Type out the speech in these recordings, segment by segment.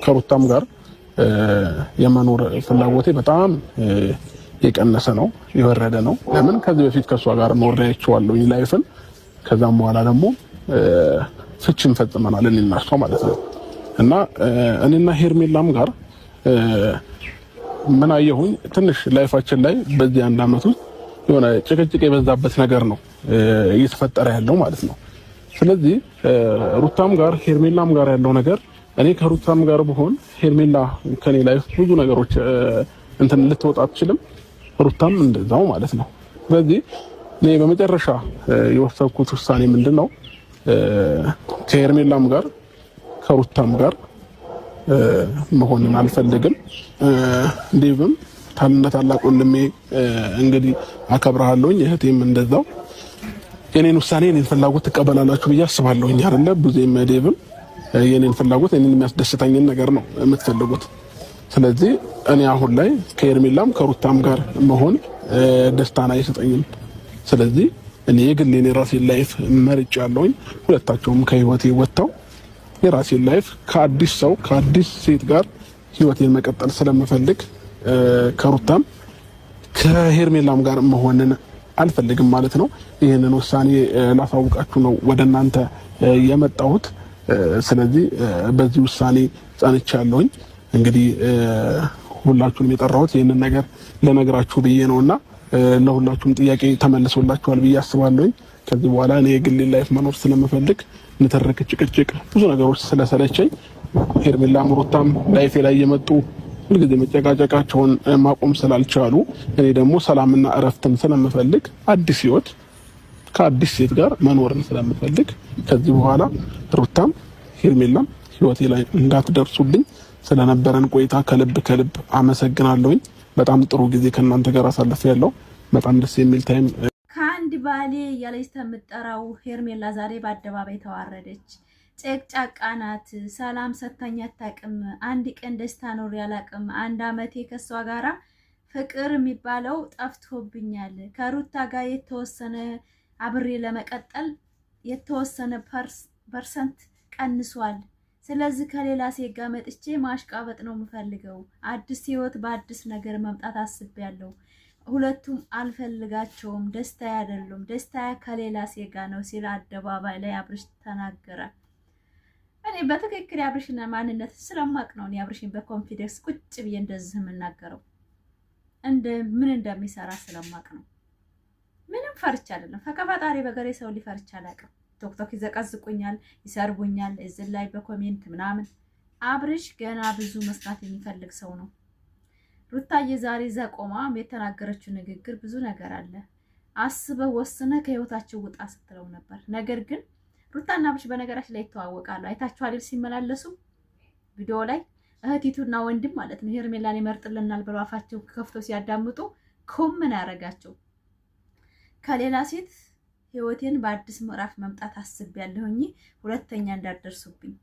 ከሩታም ጋር የመኖር ፍላጎቴ በጣም የቀነሰ ነው የወረደ ነው ለምን ከዚህ በፊት ከሷ ጋር ኖሬያቸዋለሁ ላይፍን ከዛም በኋላ ደግሞ ፍቺን ፈጽመናል እኔና እሷ ማለት ነው እና እኔና ሄርሜላም ጋር ምን አየሁኝ ትንሽ ላይፋችን ላይ በዚህ አንድ አመት ውስጥ የሆነ ጭቅጭቅ የበዛበት ነገር ነው እየተፈጠረ ያለው ማለት ነው ስለዚህ ሩታም ጋር ሄርሜላም ጋር ያለው ነገር እኔ ከሩታም ጋር ብሆን ሄርሜላ ከኔ ላይፍ ብዙ ነገሮች እንትን ልትወጣ አትችልም ሩታም እንደዛው ማለት ነው ስለዚህ እኔ በመጨረሻ የወሰንኩት ውሳኔ ምንድነው ከሄርሜላም ጋር ከሩታም ጋር መሆንን አልፈልግም ዴቭም ታላቅ ወንድሜ እንግዲህ አከብራለሁኝ እህቴም እንደዛው የኔን ውሳኔ የኔን ፍላጎት ተቀበላላችሁ ብዬ አስባለሁኝ አይደለ ብዙም ዴቭም የኔን ፍላጎት የኔን የሚያስደስተኝን ነገር ነው የምትፈልጉት ስለዚህ እኔ አሁን ላይ ከሄርሜላም ከሩታም ጋር መሆን ደስታና አይሰጠኝም ስለዚህ እኔ የግሌን የራሴን ላይፍ መርጫለሁኝ ሁለታቸውም ከህይወቴ ወጣው የራሴን ላይፍ ከአዲስ ሰው ከአዲስ ሴት ጋር ህይወቴን መቀጠል ስለምፈልግ ከሩታም ከሄርሜላም ጋር መሆንን አልፈልግም ማለት ነው ይሄንን ውሳኔ ላሳውቃችሁ ነው ወደናንተ የመጣሁት ስለዚህ በዚህ ውሳኔ ጸንቻለሁኝ እንግዲህ ሁላችሁንም የጠራሁት ይሄንን ነገር ለነገራችሁ ብዬ ነውና ለሁላችሁም ጥያቄ ተመልሶላችኋል ብዬ አስባለሁኝ ከዚህ በኋላ እኔ የግል ላይፍ መኖር ስለምፈልግ ንተረክ ጭቅጭቅ ብዙ ነገሮች ስለሰለቸኝ ሄርሜላም ሩታም ላይፌ ላይ የመጡ ሁልጊዜ መጨቃጨቃቸውን ማቆም ስላልቻሉ እኔ ደግሞ ሰላምና እረፍትን ስለምፈልግ አዲስ ህይወት ከአዲስ ሴት ጋር መኖርን ስለምፈልግ ከዚህ በኋላ ሩታም ሄርሜላም ህይወቴ ላይ እንዳትደርሱልኝ ስለነበረን ቆይታ ከልብ አመሰግናለሁኝ በጣም ጥሩ ጊዜ ከናንተ ጋር አሳልፌያለሁ በጣም ደስ የሚል ታይም ከአንድ ባሌ ያለች ተምጠራው ሄርሜላ ዛሬ በአደባባይ ተዋረደች ጨቅጫቃ ናት ሰላም ሰተኛ አታውቅም አንድ ቀን ደስታ ኖር ያላቅም አንድ አመቴ ከሷ ጋራ ፍቅር የሚባለው ጠፍቶብኛል ከሩታ ጋር የተወሰነ አብሬ ለመቀጠል የተወሰነ ፐርሰንት ቀንሷል ስለዚህ ከሌላ ሴት ጋር መጥቼ ማሽቃበጥ ነው የምፈልገው አዲስ ህይወት በአዲስ ነገር መምጣት አስቤያለሁ ሁለቱም አልፈልጋቸውም ደስታ አይደለም ደስታ ከሌላ ሴት ጋር ነው ሲል አደባባይ ላይ አብርሽ ተናገረ እኔ በትክክል አብርሽና ማንነት ስለማቅ ነው እኔ አብርሽን በኮንፊደንስ ቁጭ ብዬ እንደዚህ የምናገረው ምን እንደሚሰራ ስለማቅ ነው ምንም ፈርቻ አይደለም ፈቀፋጣሪ በገሬ ሰው ሊፈርቻ አላውቅም ቶክቶክ ይዘቀዝቁኛል ይሰርቡኛል እዚህ ላይ በኮሜንት ምናምን አብርሽ ገና ብዙ መስራት የሚፈልግ ሰው ነው ሩታዬ ዛሬ ዘቆማ የተናገረችው ንግግር ብዙ ነገር አለ አስበው ወስነ ከህይወታቸው ውጣ ስትለው ነበር ነገር ግን ሩታና አብርሽ በነገራችን ላይ ተዋወቃሉ አይታችኋል ሲመላለሱ ቪዲዮ ላይ እህቲቱና ወንድም ማለት ነው ሄርሜላን ይመርጥልናል ብለው አፋቸው ከፍተው ሲያዳምጡ ኮመን ያረጋቸው ከሌላ ሴት ህይወቴን በአዲስ ምዕራፍ መምጣት አስቤያለሁኝ ሁለተኛ እንዳደርሱብኝ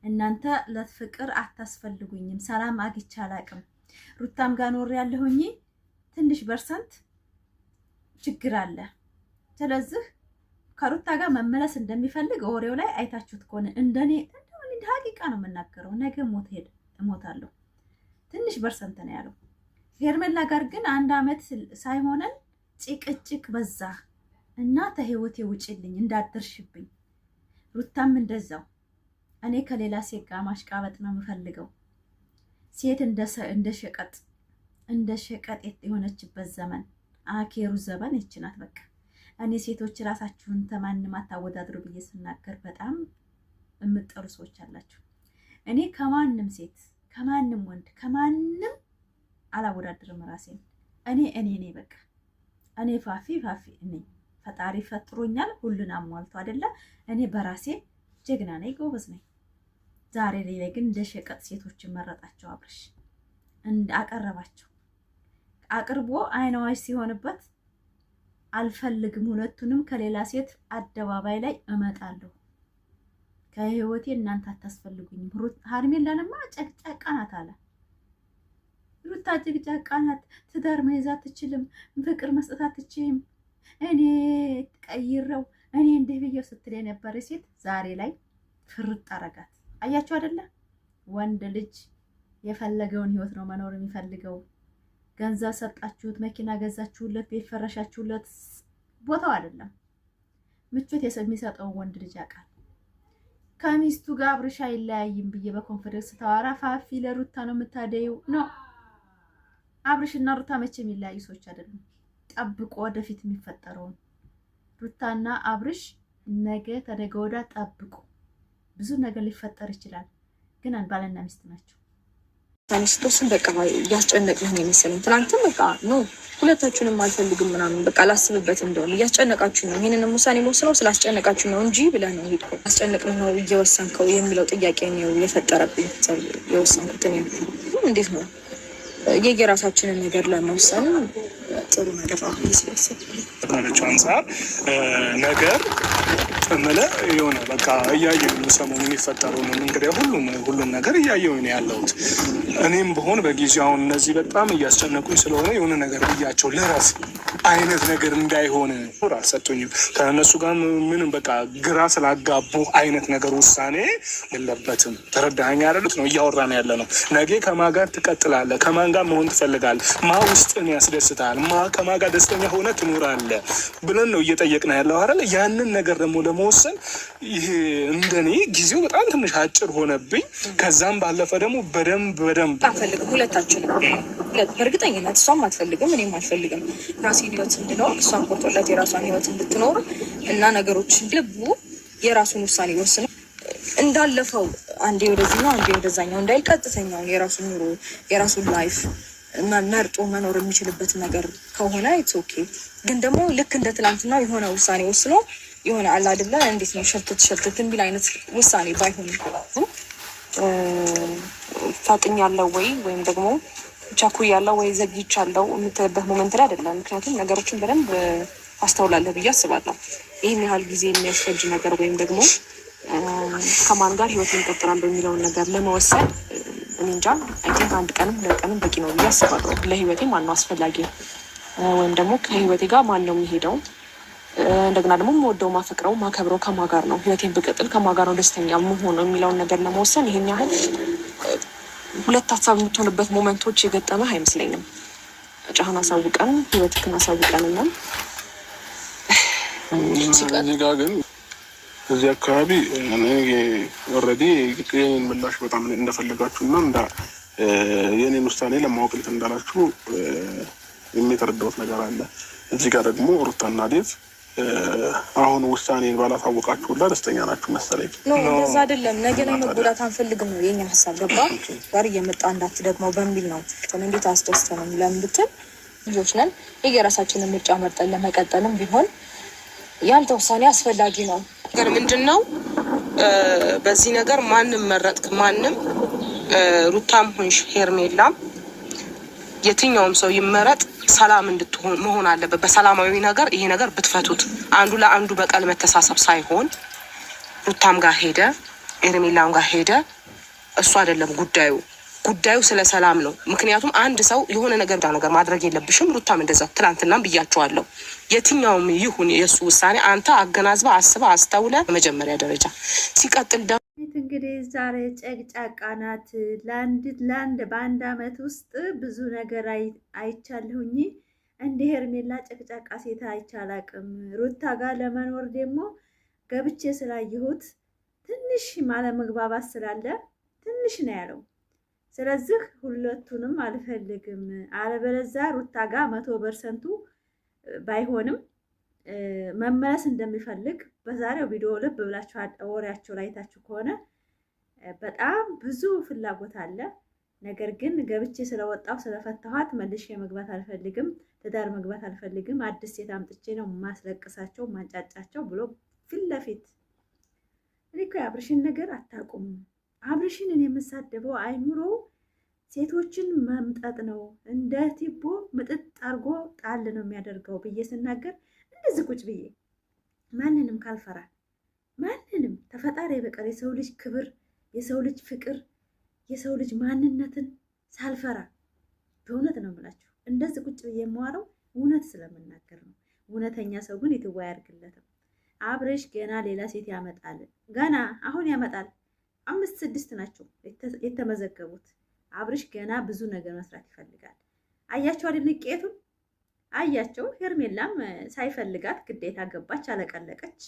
እናንተ ለፍቅር አታስፈልጉኝም ሰላም አግቻ አላቅም ሩታም ጋር ኖር ያለሁኝ ትንሽ ፐርሰንት ችግር አለ ስለዚህ ከሩታ ጋር መመለስ እንደሚፈልግ ወሬው ላይ አይታችሁት ከሆነ እንደኔ ሀቂቃ ነው የምናገረው ነገ እሞታለሁ ትንሽ ፐርሰንት ነው ያለው ሄርሜላ ጋር ግን አንድ አመት ሳይሆነን ጭቅጭቅ በዛ እና ተህይወቴ ውጪልኝ እንዳትደርሽብኝ ሩታም እንደዛው እኔ ከሌላ ሴት ጋር ማሽቃበጥ ነው የምፈልገው ሴት እንደ ሸቀጥ የሆነችበት ዘመን አኬሩ ዘመን ይችናት በቃ እኔ ሴቶች ራሳችሁን ተማንም አታወዳድሩ ብዬ ስናገር በጣም የምትጠሩ ሰዎች አላችሁ እኔ ከማንም ሴት ከማንም ወንድ ከማንም አላወዳድርም ራሴን እኔ በቃ እኔ ፋፊ እኔ ፈጣሪ ፈጥሮኛል ሁሉን አሟልቶ አይደለ እኔ በራሴ ጀግና ነኝ ጎበዝ ነኝ ዛሬ ላይ ግን እንደ ሸቀጥ ሴቶችን መረጣቸው አብርሽ አቀረባቸው አቅርቦ አይናዋሽ ሲሆንበት አልፈልግም ሁለቱንም ከሌላ ሴት አደባባይ ላይ እመጣለሁ ከህይወቴ እናንተ አታስፈልጉኝም ሄርሜላንማ ጨቅጫቃ ናት አለ ሩታ ጨቅጫቃ ናት ትዳር መያዝ አትችልም ፍቅር መስጠት አትችልም እኔ ቀይረው እኔ እንደ ብዬው ስትል የነበረ ሴት ዛሬ ላይ ፍርጥ አረጋት አያችሁ አይደለ ወንድ ልጅ የፈለገውን ህይወት ነው መኖር የሚፈልገው። ገንዘብ ሰጣችሁት፣ መኪና ገዛችሁለት፣ ቤት ፈረሻችሁለት ቦታው አይደለም። ምቾት የሚሰጠው ወንድ ልጅ ያውቃል። ከሚስቱ ጋር አብርሽ አይለያይም ብዬ በኮንፈረንስ ተዋራ ፋፊ ለሩታ ነው የምታደየው ነው። አብርሽና ሩታ መቼ የሚለያዩ ሰዎች አይደሉም። ጠብቆ ወደፊት የሚፈጠረውን ሩታና አብርሽ ነገ ተነገ ወዲያ ጠብቆ ብዙ ነገር ሊፈጠር ይችላል። ግን ባልና ሚስት ናቸው። ታንስቶስን በቃ ያስጨነቅነው ነው የሚመስለኝ። ትናንትም በቃ ነው ሁለታችሁንም አልፈልግም ምናምን በቃ ላስብበት እንደሆነ እያስጨነቃችሁ ነው። ይሄንን ውሳኔ መወስነው ስላስጨነቃችሁ ነው እንጂ ብለህ ነው ሄድኩ። አስጨነቅነው ነው እየወሰንከው የሚለው ጥያቄ ነው የፈጠረብኝ። የወሰንኩት እኔ እንዴት ነው የየራሳችንን ነገር ለመወሰን ጥሩ ነገር ነው ይስለሰል ማለት አንፃር ነገር ተመለ የሆነ በቃ እያየሁ ነው ሰሞኑን የሚፈጠረውን እንግዲህ ሁሉም ነገር እያየሁ ነው ያለሁት። እኔም በሆን በጊዜው አሁን እነዚህ በጣም እያስጨነቁኝ ስለሆነ የሆነ ነገር ብያቸው ለራስ አይነት ነገር እንዳይሆን ራስ ሰጥቶኝም ከእነሱ ጋር ምንም በቃ ግራ ስላጋቡ አይነት ነገር ውሳኔ የለበትም። ተረዳኸኝ አይደሉት ነው እያወራን ያለ ነው። ነገ ከማን ጋር ትቀጥላለህ? ከማን ጋር መሆን ትፈልጋለህ? ማ ውስጥን ያስደስታል? ከማን ጋር ደስተኛ ሆነ ትኖራለህ ብለን ነው እየጠየቅን ያለው አይደል? ያንን ነገር ደግሞ ለመወሰን ይሄ እንደኔ ጊዜው በጣም ትንሽ አጭር ሆነብኝ። ከዛም ባለፈ ደግሞ በደንብ አልፈልግም። ሁለታችንም በእርግጠኝነት እሷም አትፈልግም እኔም አልፈልግም። ራሴን ህይወት እንድኖር እሷን ቆርጦላት የራሷን ህይወት እንድትኖር እና ነገሮች ልቡ የራሱን ውሳኔ ወስኖ እንዳለፈው አንዴ ወደዚህ ነው አንዴ ወደዛኛው እንዳይል ቀጥተኛውን የራሱን ኑሮ የራሱን ላይፍ መርጦ መኖር የሚችልበት ነገር ከሆነ ኢትስ ኦኬ። ግን ደግሞ ልክ እንደ ትላንትና የሆነ ውሳኔ ወስኖ የሆነ አላ አይደለ እንዴት ነው ሸርተት የሚል አይነት ውሳኔ ባይሆን ታጥኛለሁ ወይም ደግሞ ቻኩያለሁ ወይ ዘግይቻለሁ የምትልበት ሞመንት ላይ አይደለም። ምክንያቱም ነገሮችን በደንብ አስተውላለሁ ብዬ አስባለሁ። ይህን ያህል ጊዜ የሚያስፈጅ ነገር ወይም ደግሞ ከማን ጋር ህይወት እንቀጥላለን በሚለውን ነገር ለመወሰን እኔ እንጃ አይ ቲንክ አንድ ቀንም ሁለት ቀንም በቂ ነው ብዬ አስባለሁ። ለህይወቴ ማን ነው አስፈላጊ ወይም ደግሞ ከህይወቴ ጋር ማን ነው የሚሄደው፣ እንደገና ደግሞ የምወደው ማፈቅረው ማከብረው ከማን ጋር ነው፣ ህይወቴን ብቀጥል ከማን ጋር ነው ደስተኛ መሆን የሚለውን ነገር ለመወሰን ይሄን ያህል ሁለት ሀሳብ የምትሆንበት ሞመንቶች የገጠመህ አይመስለኝም። ጫህን አሳውቀን ህይወትክን አሳውቀንና እዚህ ጋር ግን እዚህ አካባቢ ኦልሬዲ የኔን ምላሽ በጣም እንደፈለጋችሁ እና የኔን ውሳኔ ለማወቅ እንዳላችሁ የሚተረዳሁት ነገር አለ። እዚህ ጋር ደግሞ ሩታና ዴቭ አሁን ውሳኔን ባላሳወቃችሁላ ደስተኛ ናችሁ መሰለኝ። እንደዛ አይደለም። ነገ ላይ መጎዳት አንፈልግም ነው የኛ ሀሳብ። ገባ ጋር እየመጣ እንዳትደግመው በሚል ነው። እንዴት አስደስተንም ለምን ብትል ልጆች ነን። የየራሳችንን ምርጫ መርጠን ለመቀጠልም ቢሆን ያንተ ውሳኔ አስፈላጊ ነው። ነገር ምንድነው? በዚህ ነገር ማንም መረጥክ ማንም ሩታም ሆንሽ ሄርሜላም የትኛውም ሰው ይመረጥ ሰላም እንድትሆን መሆን አለበት። በሰላማዊ ነገር ይሄ ነገር ብትፈቱት አንዱ ለአንዱ በቀል መተሳሰብ ሳይሆን ሩታም ጋር ሄደ ሄርሜላም ጋር ሄደ እሱ አይደለም ጉዳዩ ስለ ሰላም ነው። ምክንያቱም አንድ ሰው የሆነ ነገር ማድረግ የለብሽም። ሩታም እንደዛ ትናንትናም ብያቸዋለሁ። የትኛውም ይሁን የእሱ ውሳኔ አንተ አገናዝባ አስባ አስተውለ በመጀመሪያ ደረጃ ሲቀጥል ደግሞ እንግዲህ ዛሬ ጨቅጫቃ ናት። ለአንድ በአንድ አመት ውስጥ ብዙ ነገር አይቻለሁኝ። እንደ ሄርሜላ ጨቅጫቃ ሴት አይቻላቅም። ሩታ ጋር ለመኖር ደግሞ ገብቼ ስላየሁት ትንሽ አለመግባባት ስላለ ትንሽ ነው ያለው። ስለዚህ ሁለቱንም አልፈልግም። አለበለዚያ ሩታ ጋር 100% ባይሆንም መመለስ እንደሚፈልግ በዛሬው ቪዲዮ ልብ ብላችሁ ወሬያቸው ላይ ታችሁ ከሆነ በጣም ብዙ ፍላጎት አለ። ነገር ግን ገብቼ ስለወጣው ስለፈታኋት መልሼ መግባት አልፈልግም፣ ትዳር መግባት አልፈልግም፣ አዲስ ሴት አምጥቼ ነው ማስለቅሳቸው ማንጫጫቸው ብሎ ፊት ለፊት እኔ እኮ የአብርሽን ነገር አታውቁም። አብርሽን እኔ የምሳደበው አይኑሮ ሴቶችን መምጠጥ ነው፣ እንደ ቲቦ ምጥጥ አርጎ ጣል ነው የሚያደርገው ብዬ ስናገር እንደዚህ ቁጭ ብዬ ማንንም ካልፈራ ማንንም ተፈጣሪ በቀር የሰው ልጅ ክብር፣ የሰው ልጅ ፍቅር፣ የሰው ልጅ ማንነትን ሳልፈራ በእውነት ነው የምላችሁ እንደዚህ ቁጭ ብዬ የማወራው እውነት ስለምናገር ነው። እውነተኛ ሰው ግን የትዋ ያርግለትም። አብርሽ ገና ሌላ ሴት ያመጣል፣ ገና አሁን ያመጣል። 5 6 ናቸው የተመዘገቡት። አብርሽ ገና ብዙ ነገር መስራት ይፈልጋል። አያቸው አይደል ንቄቱን አያቸው። ሄርሜላም ሳይፈልጋት ግዴታ ገባች፣ አለቀለቀች።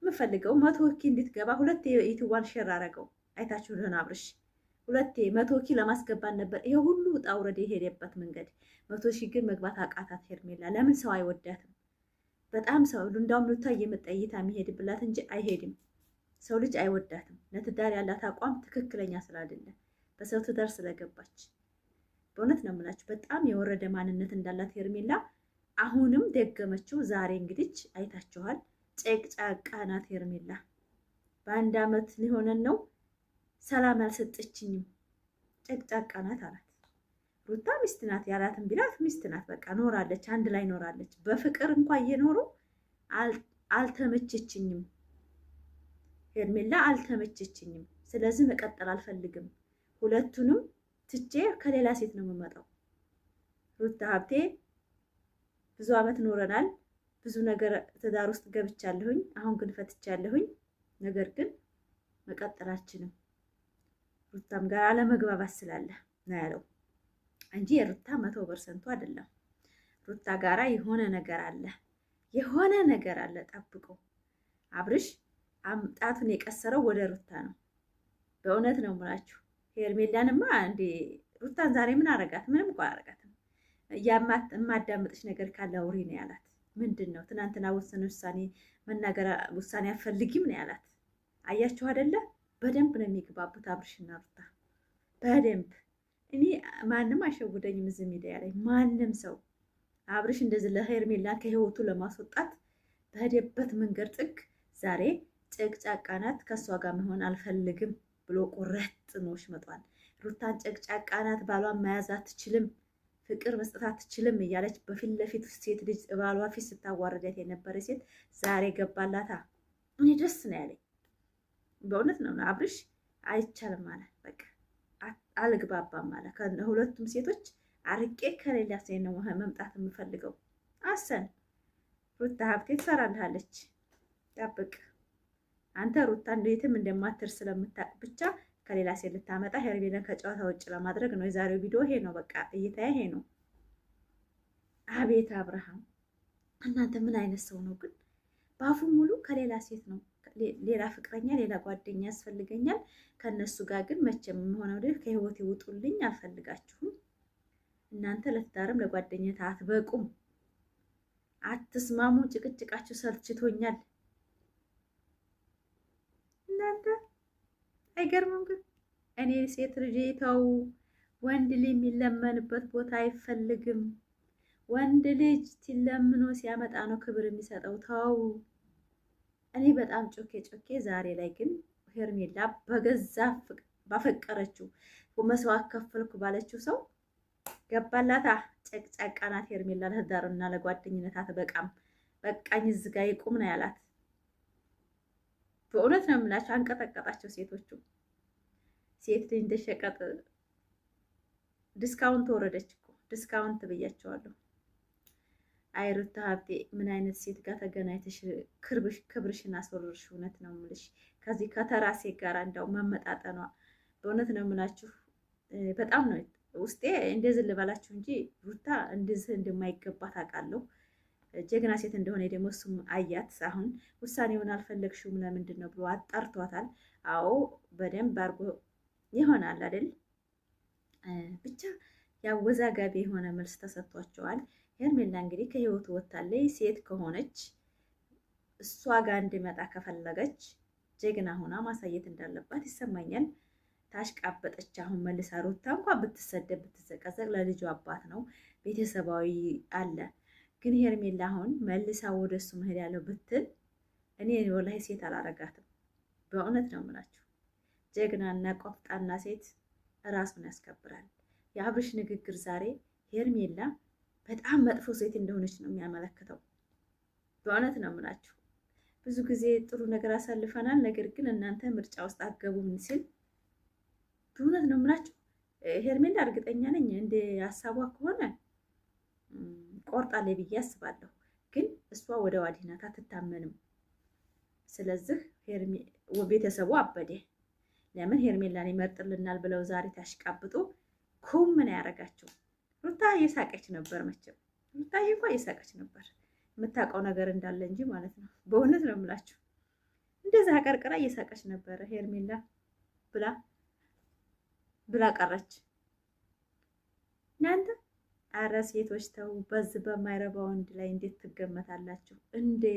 የምፈልገው 100 ኪ እንድትገባ 2 ዩቲዩብን ሼር አረገው። አይታችሁ ደህና አብርሽ 2 100 ኪ ለማስገባት ነበር ይሄ ሁሉ ውጣ ውረድ የሄደበት መንገድ። 100 ሺህ ግን መግባት አቃታት ሄርሜላ። ለምን ሰው አይወዳትም? በጣም ሰው እንዳውም ሉታ እየመጣ እይታ የሚሄድብላት እንጂ አይሄድም። ሰው ልጅ አይወዳትም። ለትዳር ያላት አቋም ትክክለኛ ስላይደለ በሰው ትዳር ስለገባች በእውነት ነው የምላችሁ በጣም የወረደ ማንነት እንዳላት ሄርሜላ አሁንም ደገመችው። ዛሬ እንግዲህ አይታችኋል። ጨቅጫቃ ናት ሄርሜላ። በአንድ አመት ሊሆነን ነው ሰላም አልሰጠችኝም። ጨቅጫቃ ናት አላት። ሩታ ሚስት ናት ያላትን ቢላት ሚስት ናት። በቃ ኖራለች፣ አንድ ላይ ኖራለች። በፍቅር እንኳን እየኖሩ አልተመቸችኝም ሄርሜላ አልተመቸችኝም። ስለዚህ መቀጠል አልፈልግም። ሁለቱንም ትቼ ከሌላ ሴት ነው የምመጣው። ሩታ ሀብቴ ብዙ አመት ኖረናል። ብዙ ነገር ትዳር ውስጥ ገብቻለሁኝ። አሁን ግን ፈትቻለሁኝ። ነገር ግን መቀጠላችንም ሩታም ጋር አለመግባባት ስላለ ነው ያለው እንጂ የሩታ 100% አይደለም። ሩታ ጋራ የሆነ ነገር አለ፣ የሆነ ነገር አለ። ጠብቆ አብርሽ ጣቱን የቀሰረው ወደ ሩታ ነው። በእውነት ነው የምላችሁ። ሄርሜላንማ እንዴ ሩታን ዛሬ ምን አረጋት? ምንም እኮ አረጋትም። የማዳምጥሽ ነገር ካለ አውሪ ነው ያላት። ምንድን ነው ትናንትና ወሰነ መናገር ውሳኔ አትፈልጊም ነው ያላት። አያችሁ አይደለ? በደንብ ነው የሚግባቡት አብርሽና ሩታ በደንብ። እኔ ማንም አይሸውደኝም እዚህ ሚዲያ ላይ ማንም ሰው። አብርሽ እንደዚህ ለሄርሜላን ከህይወቱ ለማስወጣት በሄደበት መንገድ ጥግ ዛሬ ጨቅጫቃ ናት ከሷ ጋር መሆን አልፈልግም ብሎ ቁረጥ ነው ሽመጧል። ሩታን ጨቅጫቃ ናት፣ ባሏን መያዝ አትችልም፣ ፍቅር መስጠት አትችልም እያለች በፊት ለፊት ሴት ልጅ ባሏ ፊት ስታዋርዳት የነበረ ሴት ዛሬ ገባላታ። እኔ ደስ ነው ያለኝ በእውነት ነው። አብርሽ አይቻልም ማለት በቃ አልግባባም ማለት ከሁለቱም ሴቶች አርቄ ከሌላ ሴት ነው መምጣት የምፈልገው። አሰን ሩታ ሀብቴ ትሰራልሃለች፣ ጠብቅ። አንተ ሩታ እንዴትም እንደማትር ስለምታውቅ ብቻ ከሌላ ሴት ልታመጣ ሄርሜላን ከጨዋታ ውጭ ለማድረግ ነው የዛሬው ቪዲዮ። ይሄ ነው በቃ እይታዬ ይሄ ነው። አቤት አብርሃም፣ እናንተ ምን አይነት ሰው ነው ግን? በአፉ ሙሉ ከሌላ ሴት ነው፣ ሌላ ፍቅረኛ፣ ሌላ ጓደኛ ያስፈልገኛል። ከነሱ ጋር ግን መቼም የምሆነው ልጅ ከህይወት ይውጡልኝ፣ አልፈልጋችሁም። እናንተ ለትዳርም ለጓደኝነት አትበቁም፣ አትስማሙ። ጭቅጭቃችሁ ሰልችቶኛል እናንተ። አይገርምም ግን? እኔ ሴት ልጅ ተው፣ ወንድ ልጅ የሚለመንበት ቦታ አይፈልግም። ወንድ ልጅ ሲለምኖ ሲያመጣ ነው ክብር የሚሰጠው። ተው። እኔ በጣም ጮኬ ዛሬ ላይ ግን ሄርሜላ በገዛ ባፈቀረችው መስዋዕት ከፈልኩ ባለችው ሰው ገባላታ። ጨቅጫቃ ናት ሄርሜላ። ለትዳርና ለጓደኝነት አትበቃም። በቃኝ እዚህ ጋ ይቁም ነው ያላት። በእውነት ነው የምላቸው። አንቀጠቀጣቸው ሴቶቹ። ሴት ልጅ እንደሸቀጥ ዲስካውንት ወረደች እኮ። ዲስካውንት ብያቸዋለሁ። አይ ሩታ ሀብቴ ምን አይነት ሴት ጋር ተገናኝተሽ ክብርሽን አስወርርሽ? እውነት ነው የምልሽ ከዚህ ከተራ ሴት ጋር እንዳው መመጣጠኗ በእውነት ነው የምላችሁ። በጣም ነው ውስጤ እንደዚህ ልበላችሁ እንጂ ሩታ እንደዚህ እንደማይገባት አውቃለሁ። ጀግና ሴት እንደሆነ ደግሞ እሱም አያት። አሁን ውሳኔውን አልፈለግሽውም ለምንድን ነው ብሎ አጣርቷታል። አዎ በደንብ አድርጎ ይሆናል አይደል? ብቻ ያወዛጋቢ የሆነ መልስ ተሰጥቷቸዋል። ሄርሜላ እንግዲህ ከህይወቱ ወጣለች። ሴት ከሆነች እሷ ጋር እንዲመጣ ከፈለገች ጀግና ሆና ማሳየት እንዳለባት ይሰማኛል። ታሽቃበጠች። አሁን መልሳ ሩታ እንኳን ብትሰደብ ብትዘቀዘቅ ለልጁ አባት ነው፣ ቤተሰባዊ አለ። ግን ሄርሜላ አሁን መልሳ ወደሱ መሄድ ያለው ብትል እኔ ወላሂ ሴት አላረጋትም። በእውነት ነው የምላችሁ። ጀግናና ቆፍጣና ሴት ራሱን ያስከብራል። የአብርሽ ንግግር ዛሬ ሄርሜላ በጣም መጥፎ ሴት እንደሆነች ነው የሚያመለክተው። በእውነት ነው የምላችሁ። ብዙ ጊዜ ጥሩ ነገር አሳልፈናል፣ ነገር ግን እናንተ ምርጫ ውስጥ አትገቡም ሲል በእውነት ነው የምላችሁ። ሄርሜላ እርግጠኛ ነኝ እንደ ሀሳቧ ከሆነ ቆርጣለች ብዬ አስባለሁ። ግን እሷ ወደ ዋዲናት አትታመንም። ስለዚህ ቤተሰቡ አበደ። ለምን ሄርሜላን ይመርጥልናል ብለው ዛሬ ታሽቃብጡ ኩም ምን ያደርጋቸው? ሩታ እየሳቀች ነበር። መቼም ሩታዬ እንኳን እየሳቀች ነበር፣ የምታውቀው ነገር እንዳለ እንጂ ማለት ነው። በእውነት ነው የምላችሁ፣ እንደዛ አቀርቅራ እየሳቀች ነበረ። ሄርሜላ ብላ ቀረች። እናንተ አረ ሴቶች ተው፣ በዚህ በማይረባ ወንድ ላይ እንዴት ትገመታላችሁ? እንዴት